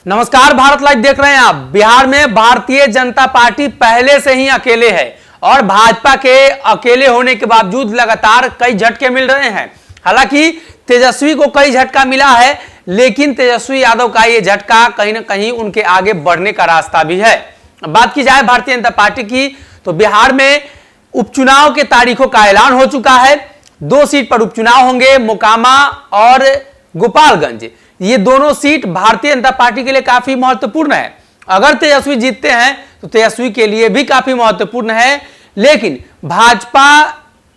नमस्कार, भारत लाइव देख रहे हैं आप। बिहार में भारतीय जनता पार्टी पहले से ही अकेले है और भाजपा के अकेले होने के बावजूद लगातार कई झटके मिल रहे हैं। हालांकि तेजस्वी को कई झटका मिला है, लेकिन तेजस्वी यादव का ये झटका कहीं ना कहीं उनके आगे बढ़ने का रास्ता भी है। बात की जाए भारतीय जनता पार्टी की, तो बिहार में उपचुनाव के तारीखों का ऐलान हो चुका है। 2 सीट पर उपचुनाव होंगे, मोकामा और गोपालगंज। ये दोनों सीट भारतीय जनता पार्टी के लिए काफी महत्वपूर्ण है। अगर तेजस्वी जीतते हैं तो तेजस्वी के लिए भी काफी महत्वपूर्ण है, लेकिन भाजपा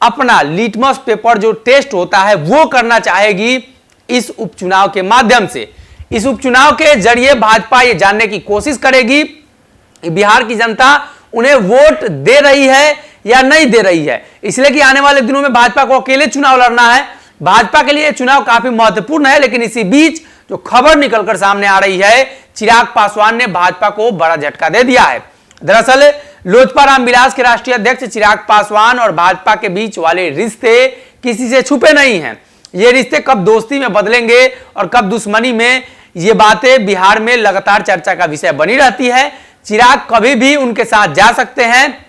अपना लिटमस पेपर जो टेस्ट होता है वो करना चाहेगी इस उपचुनाव के माध्यम से। इस उपचुनाव के जरिए भाजपा ये जानने की कोशिश करेगी कि बिहार की जनता उन्हें वोट दे रही है या नहीं दे रही है। इसलिए कि आने वाले दिनों में भाजपा को अकेले चुनाव लड़ना है। भाजपा के लिए चुनाव काफी महत्वपूर्ण है, लेकिन इसी बीच जो खबर निकलकर सामने आ रही है, चिराग पासवान ने भाजपा को बड़ा झटका दे दिया है। दरअसल लोजपा रामविलास के राष्ट्रीय अध्यक्ष चिराग पासवान और भाजपा के बीच वाले रिश्ते किसी से छुपे नहीं हैं। ये रिश्ते कब दोस्ती में बदलेंगे और कब दुश्मनी में, ये बातें बिहार में लगातार चर्चा का विषय बनी रहती है। चिराग कभी भी उनके साथ जा सकते हैं,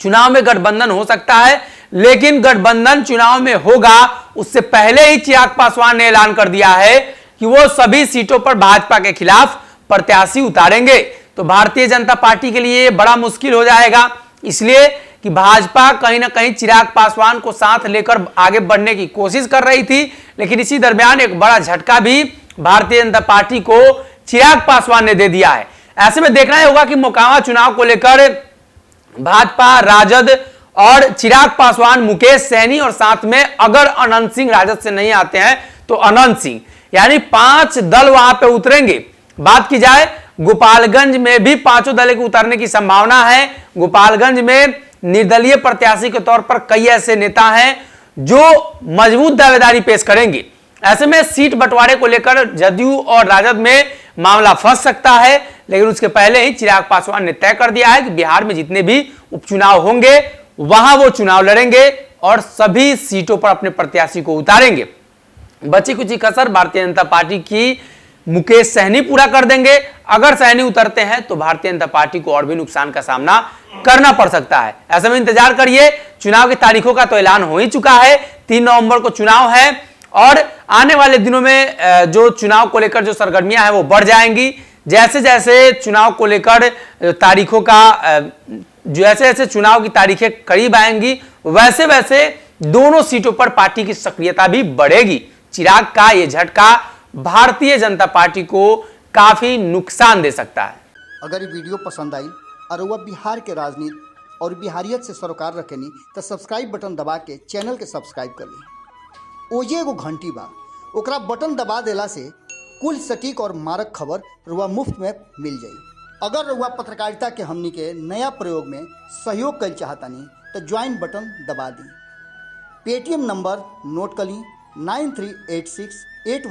चुनाव में गठबंधन हो सकता है, लेकिन गठबंधन चुनाव में होगा उससे पहले ही चिराग पासवान ने ऐलान कर दिया है कि वो सभी सीटों पर भाजपा के खिलाफ प्रत्याशी उतारेंगे। तो भारतीय जनता पार्टी के लिए बड़ा मुश्किल हो जाएगा, इसलिए कि भाजपा कहीं ना कहीं चिराग पासवान को साथ लेकर आगे बढ़ने की कोशिश कर रही थी, लेकिन इसी दरमियान एक बड़ा झटका भी भारतीय जनता पार्टी को चिराग पासवान ने दे दिया है। ऐसे में देखना होगा कि मोकामा चुनाव को लेकर भाजपा, राजद और चिराग पासवान, मुकेश सहनी और साथ में अगर अनंत सिंह राजद से नहीं आते हैं तो अनंत सिंह, यानी 5 दल वहां पे उतरेंगे। बात की जाए गोपालगंज में भी 5 दल के उतरने की संभावना है। गोपालगंज में निर्दलीय प्रत्याशी के तौर पर कई ऐसे नेता हैं जो मजबूत दावेदारी पेश करेंगे। ऐसे में सीट बंटवारे को लेकर जदयू और राजद में मामला फंस सकता है, लेकिन उसके पहले ही चिराग पासवान ने तय कर दिया है कि बिहार में जितने भी उपचुनाव होंगे वहां वो चुनाव लड़ेंगे और सभी सीटों पर अपने प्रत्याशी को उतारेंगे। बची कुछ कसर भारतीय जनता पार्टी की मुकेश सहनी पूरा कर देंगे। अगर सहनी उतरते हैं तो भारतीय जनता पार्टी को और भी नुकसान का सामना करना पड़ सकता है। ऐसे में इंतजार करिए, चुनाव की तारीखों का तो ऐलान हो ही चुका है। 3 नवंबर को चुनाव है और आने वाले दिनों में जो चुनाव को लेकर जो सरगर्मियां हैं वो बढ़ जाएंगी। जैसे जैसे चुनाव को लेकर तारीखों का जैसे जैसे चुनाव की तारीखें करीब आएंगी, वैसे वैसे दोनों सीटों पर पार्टी की सक्रियता भी बढ़ेगी। चिराग का यह झटका भारतीय जनता पार्टी को काफी नुकसान दे सकता है। अगर ये वीडियो पसंद आई और वह बिहार के राजनीति और बिहारियत से सरोकार रखेनी तो सब्सक्राइब बटन दबा के चैनल के सब्सक्राइब कर ली। ओजे एगो घंटी बा, ओकरा बटन दबा देला से कुल सटीक और मारक खबर रुआ मुफ्त में मिल जाई। अगर रुआ पत्रकारिता के हमनी के नया प्रयोग में सहयोग कर चाहतानी तो ज्वाइन बटन दबा दी। पेटीएम नंबर नोट कर ली 938681